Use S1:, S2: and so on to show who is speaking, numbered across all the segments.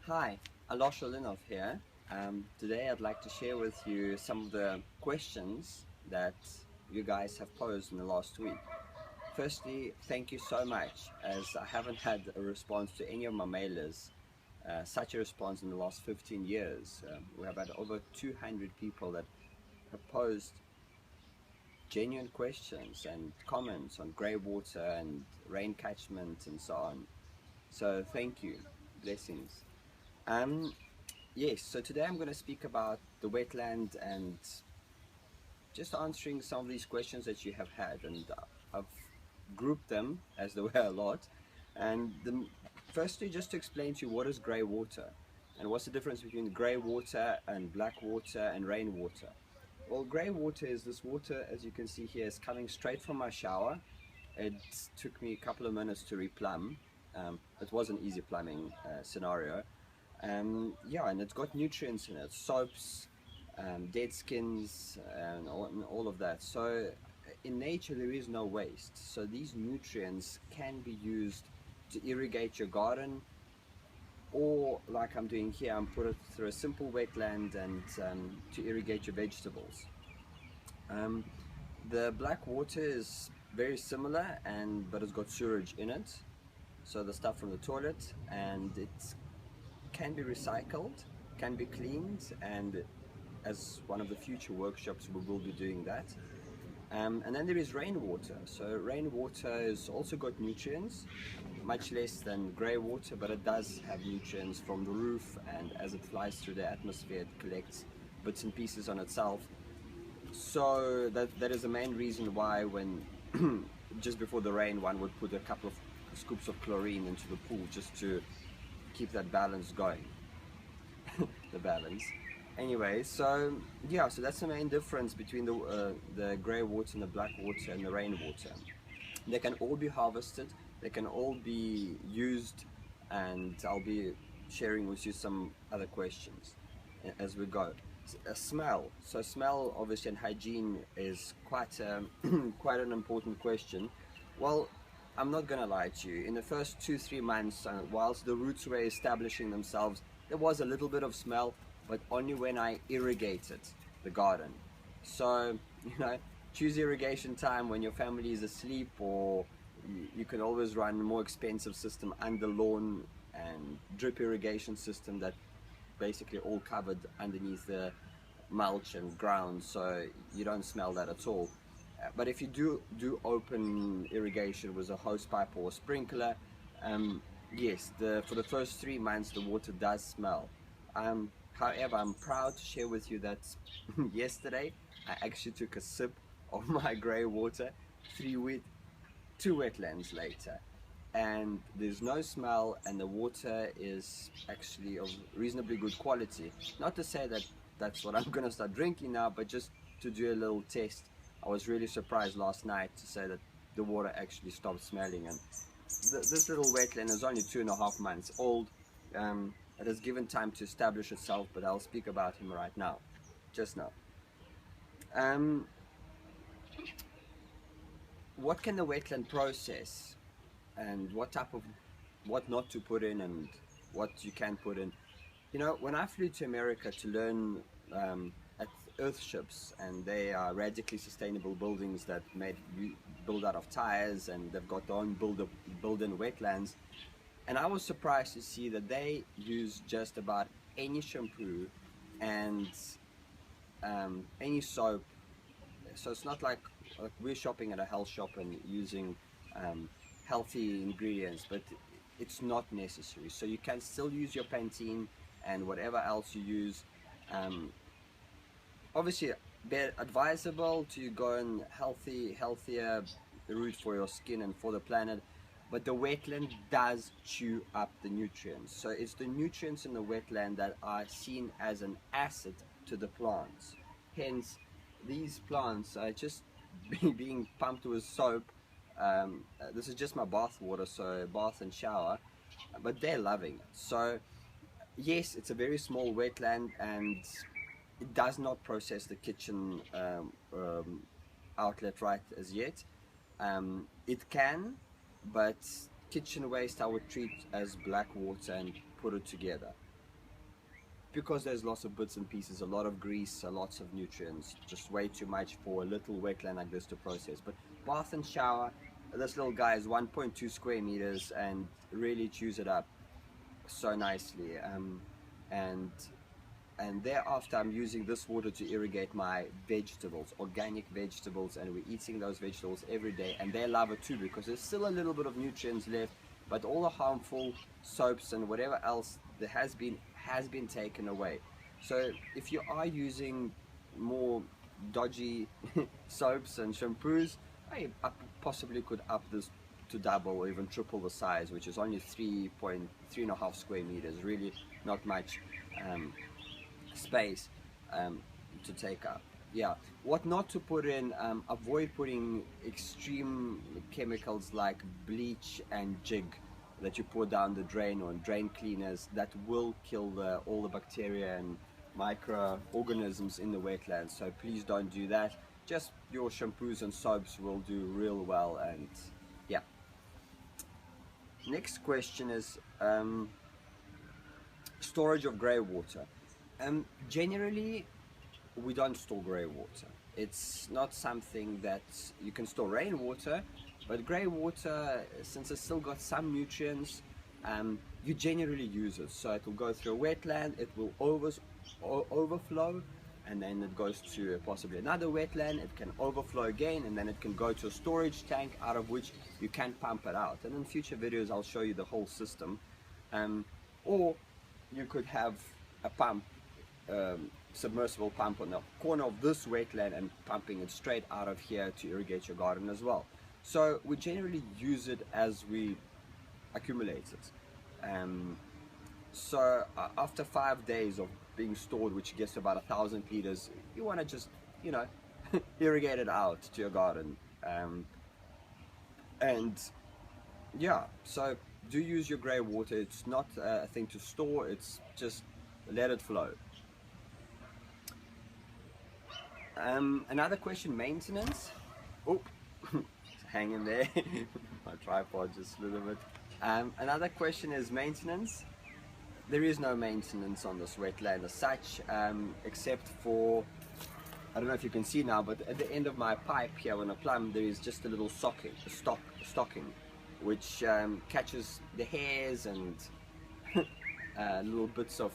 S1: Hi, Alosh Olinov here. Today I'd like to share with you some of the questions that you guys have posed in the last week. Firstly, thank you so much, as I haven't had a response to any of my mailers, such a response in the last 15 years. We have had over 200 people that have posed genuine questions and comments on grey water and rain catchment and so on. So thank you, blessings. Um, Yes, so today I'm going to speak about the wetland and just answering some of these questions that you have had, and I've grouped them as there were a lot. Firstly, just to explain to you what is grey water and what's the difference between grey water and black water and rainwater. Well, grey water is this water, as you can see here, is coming straight from my shower. It took me a couple of minutes to replumb. It was an easy plumbing scenario. Yeah, and it's got nutrients in it, soaps, dead skins, and all of that. So in nature there is no waste. So these nutrients can be used to irrigate your garden, or like I'm doing here, I'm put it through a simple wetland and to irrigate your vegetables. Um, the black water is very similar, but it's got sewage in it. So the stuff from the toilet, and it's can be recycled, can be cleaned, and as one of the future workshops we will be doing that. And then there is rainwater. So rainwater has also got nutrients, much less than grey water, but it does have nutrients from the roof, and as it flies through the atmosphere it collects bits and pieces on itself. So that is the main reason why when just before the rain one would put a couple of scoops of chlorine into the pool just to keep that balance going. The balance. Anyway, so yeah, so that's the main difference between the grey water and the black water and the rainwater. They can all be harvested, they can all be used, and I'll be sharing with you some other questions as we go. Smell. So smell, obviously, and hygiene is quite quite an important question. Well, I'm not gonna lie to you. In the first 2-3 months, whilst the roots were establishing themselves, there was a little bit of smell, but only when I irrigated the garden. So, choose irrigation time when your family is asleep, or you can always run a more expensive system under lawn and drip irrigation system that basically all covered underneath the mulch and ground, so you don't smell that at all. But if you do open irrigation with a hose pipe or a sprinkler, yes, for the first 3 months the water does smell. However, I'm proud to share with you that yesterday I actually took a sip of my grey water 2 wetlands later, and there's no smell, and the water is actually of reasonably good quality. Not to say that that's what I'm gonna start drinking now, but just to do a little test. I was really surprised last night to say that the water actually stopped smelling, and this little wetland is only 2.5 months old. It has given time to establish itself, but I'll speak about him right now, just now. What can the wetland process, and what not to put in and what you can put in? When I flew to America to learn at Earthships, and they are radically sustainable buildings that built out of tires, and they've got their own built-in wetlands, and I was surprised to see that they use just about any shampoo and any soap. So it's not like we're shopping at a health shop and using healthy ingredients, but it's not necessary. So you can still use your Pantene and whatever else you use. Obviously, advisable to go on healthier route for your skin and for the planet, but the wetland does chew up the nutrients. So it's the nutrients in the wetland that are seen as an asset to the plants. Hence, these plants are just being pumped with soap. This is just my bath water, so bath and shower, but they're loving it. So yes, it's a very small wetland, and it does not process the kitchen outlet right as yet. It can, but kitchen waste I would treat as black water and put it together. because there's lots of bits and pieces, a lot of grease, lots of nutrients, just way too much for a little wetland like this to process. But bath and shower, this little guy is 1.2 square meters and really chews it up so nicely. And thereafter I'm using this water to irrigate my vegetables, organic vegetables, and we're eating those vegetables every day, and they love it too because there's still a little bit of nutrients left, but all the harmful soaps and whatever else there has been taken away. So if you are using more dodgy soaps and shampoos, I possibly could up this to double or even triple the size, which is only 3.5 square meters, really not much space to take up. Yeah, what not to put in, avoid putting extreme chemicals like bleach and jig that you pour down the drain, or drain cleaners that will kill all the bacteria and microorganisms in the wetlands. So please don't do that. Just your shampoos and soaps will do real well. And yeah, next question is storage of grey water. Generally we don't store grey water. It's not something that you can store. Rainwater, but grey water, since it's still got some nutrients, you generally use it. So it will go through a wetland, it will overflow, and then it goes to possibly another wetland, it can overflow again, and then it can go to a storage tank out of which you can pump it out. And in future videos I'll show you the whole system. Or you could have a pump, submersible pump on the corner of this wetland and pumping it straight out of here to irrigate your garden as well. So we generally use it as we accumulate it. So after 5 days of being stored, which gets to about 1,000 liters, you want to just, you know, irrigate it out to your garden. And yeah, so do use your grey water. It's not a thing to store, it's just let it flow. Another question, maintenance. Oh, hang in there. My tripod just a little bit. Another question is maintenance. There is no maintenance on this wetland as such, except for, I don't know if you can see now, but at the end of my pipe here on a plumb, there is just a little stocking, which catches the hairs and little bits of,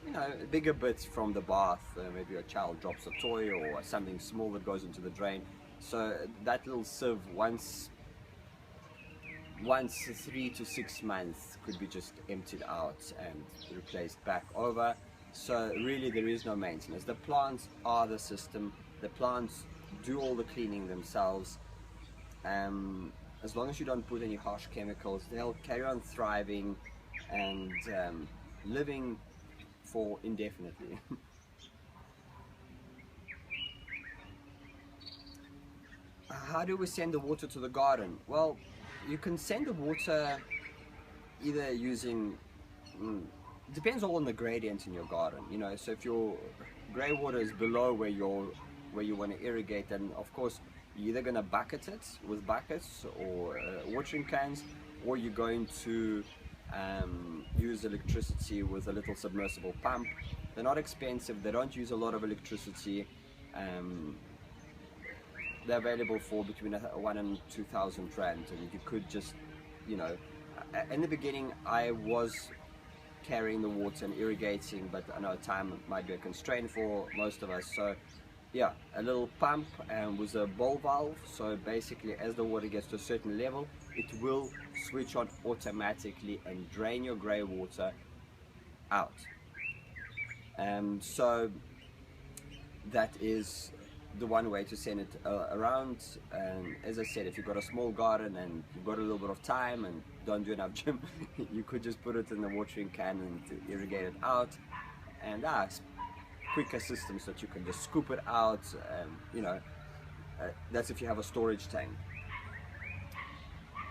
S1: you know, bigger bits from the bath. Maybe a child drops a toy or something small that goes into the drain. So that little sieve, once 3 to 6 months, could be just emptied out and replaced back over. So really there is no maintenance. The plants are the system. The plants do all the cleaning themselves. As long as you don't put any harsh chemicals, they'll carry on thriving and living for indefinitely. How do we send the water to the garden? Well, you can send the water either using, depends all on the gradient in your garden, you know. So if your grey water is below where you want to irrigate, then of course you're either going to bucket it with buckets or watering cans, or you're going to use electricity with a little submersible pump. They're not expensive, they don't use a lot of electricity. They're available for between 1,000 and 2,000 rand, and you could just, you know, in the beginning I was carrying the water and irrigating, but I know time might be a constraint for most of us. So yeah, a little pump with a ball valve, so basically as the water gets to a certain level, it will switch on automatically and drain your grey water out. So that is the one way to send it around. And as I said, if you've got a small garden and you've got a little bit of time and don't do enough gym, you could just put it in the watering can and irrigate it out. And quicker systems that you can just scoop it out. You know, that's if you have a storage tank.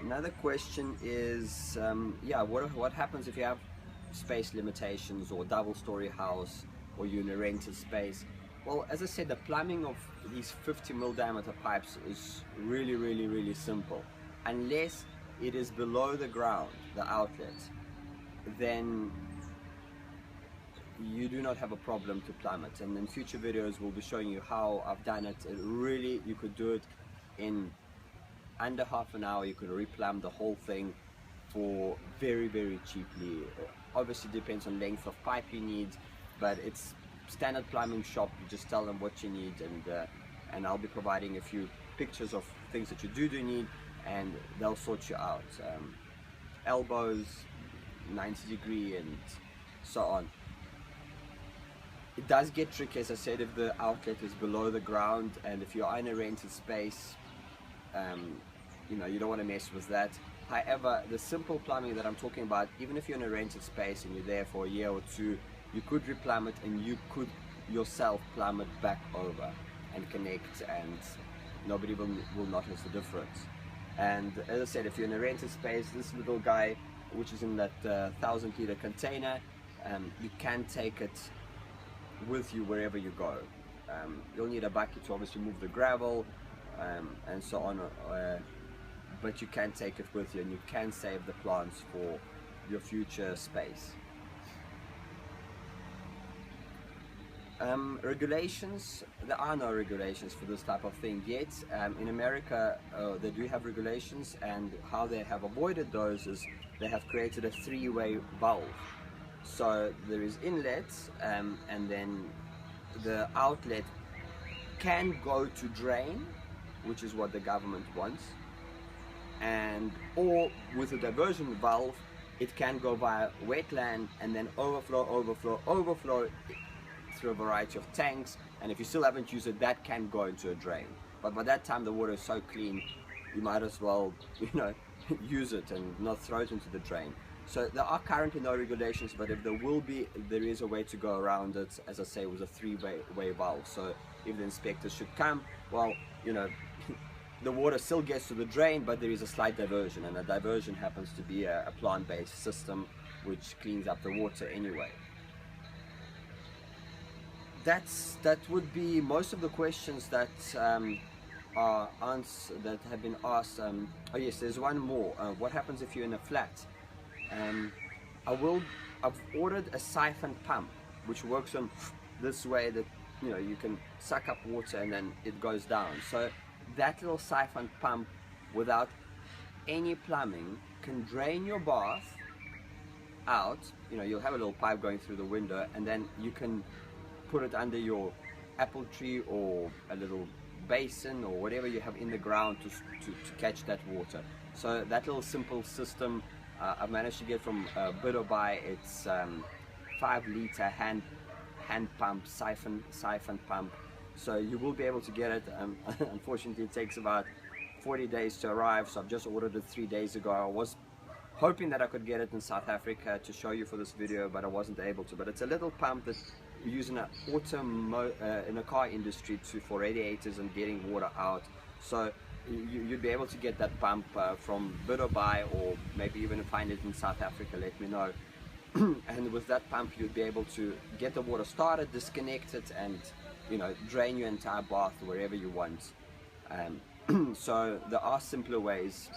S1: Another question is, yeah, what happens if you have space limitations or double-story house, or you're in a rented space? Well, as I said, the plumbing of these 50 mil diameter pipes is really simple. Unless it is below the ground, the outlet, then you do not have a problem to plumb it. And in future videos we'll be showing you how I've done it. You could do it in under half an hour. You could replumb the whole thing for very, very cheaply. Obviously depends on length of pipe you need, but it's standard plumbing shop. You just tell them what you need, and I'll be providing a few pictures of things that you do need, and they'll sort you out. Elbows, 90-degree, and so on. It does get tricky, as I said, if the outlet is below the ground, and if you're in a rented space, you know, you don't want to mess with that. However, the simple plumbing that I'm talking about, even if you're in a rented space and you're there for a year or two, you could replumb it, and you could yourself plumb it back over and connect, and nobody will notice the difference. And as I said, if you're in a rented space, this little guy, which is in that 1,000-liter container, you can take it with you wherever you go. You'll need a bucket to obviously move the gravel and so on, but you can take it with you, and you can save the plants for your future space. Regulations, there are no regulations for this type of thing yet. In America they do have regulations, and how they have avoided those is they have created a three-way valve. So there is inlets, and then the outlet can go to drain, which is what the government wants, or with a diversion valve it can go via wetland and then overflow through a variety of tanks, and if you still haven't used it, that can go into a drain. But by that time the water is so clean, you might as well, you know, use it and not throw it into the drain. So there are currently no regulations, but if there will be, there is a way to go around it, as I say, with a three-way valve. So if the inspectors should come, well, you know, the water still gets to the drain, but there is a slight diversion, and a diversion happens to be a plant-based system which cleans up the water anyway. That would be most of the questions that that have been asked. Oh yes, there's one more. What happens if you're in a flat? I've ordered a siphon pump which works on this way, that you know, you can suck up water and then it goes down. So that little siphon pump, without any plumbing, can drain your bath out. You know, you'll have a little pipe going through the window, and then you can put it under your apple tree or a little basin or whatever you have in the ground to catch that water. So that little simple system I've managed to get from Bio-Veda. It's 5-liter hand pump, siphon pump. So you will be able to get it. Unfortunately it takes about 40 days to arrive, so I've just ordered it 3 days ago. I was hoping that I could get it in South Africa to show you for this video, but I wasn't able to. But it's a little pump that we use in a car industry for radiators and getting water out. So you'd be able to get that pump from Bio-Veda, or maybe even find it in South Africa, let me know. And with that pump you'd be able to get the water started, disconnect it, and you know, drain your entire bath wherever you want. So there are simpler ways,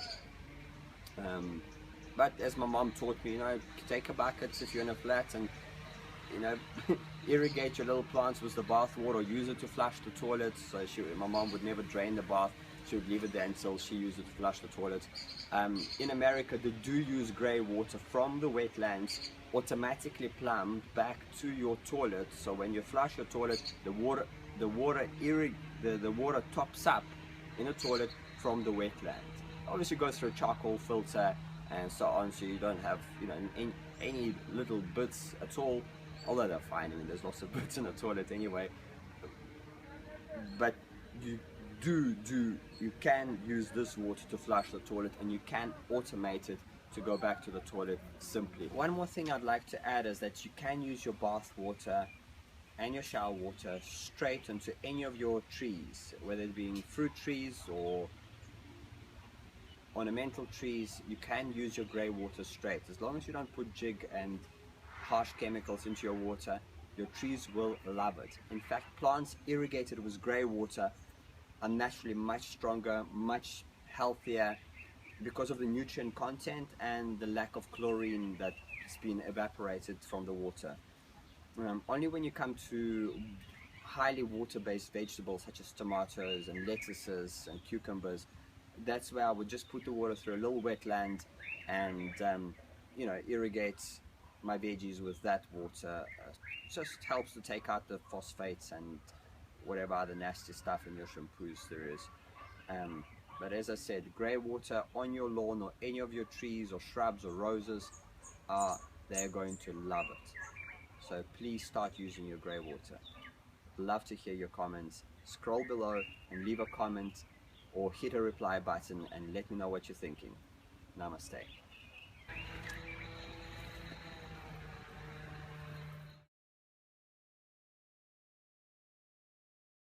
S1: but as my mom taught me, you know, take a bucket if you're in a flat and, you know, irrigate your little plants with the bath water, or use it to flush the toilet. So my mom would never drain the bath, she would leave it there until she used it to flush the toilet. In America they do use grey water from the wetlands, automatically plumbed back to your toilet. So when you flush your toilet, the water tops up in a toilet from the wetland. Obviously goes through a charcoal filter and so on, so you don't have, you know, any little bits at all, although they're fine. I mean, there's lots of bits in the toilet anyway. But you can use this water to flush the toilet, and you can automate it to go back to the toilet simply. One more thing I'd like to add is that you can use your bath water and your shower water straight into any of your trees, whether it being fruit trees or ornamental trees. You can use your grey water straight, as long as you don't put jig and harsh chemicals into your water. Your trees will love it. In fact, plants irrigated with grey water are naturally much stronger, much healthier, because of the nutrient content and the lack of chlorine that's been evaporated from the water. Only when you come to highly water-based vegetables such as tomatoes and lettuces and cucumbers, that's where I would just put the water through a little wetland and you know, irrigate my veggies with that water. Just helps to take out the phosphates and whatever other nasty stuff in your shampoos there is. But as I said, grey water on your lawn or any of your trees or shrubs or roses, they're going to love it. So please start using your grey water. Love to hear your comments. Scroll below and leave a comment or hit a reply button and let me know what you're thinking. Namaste.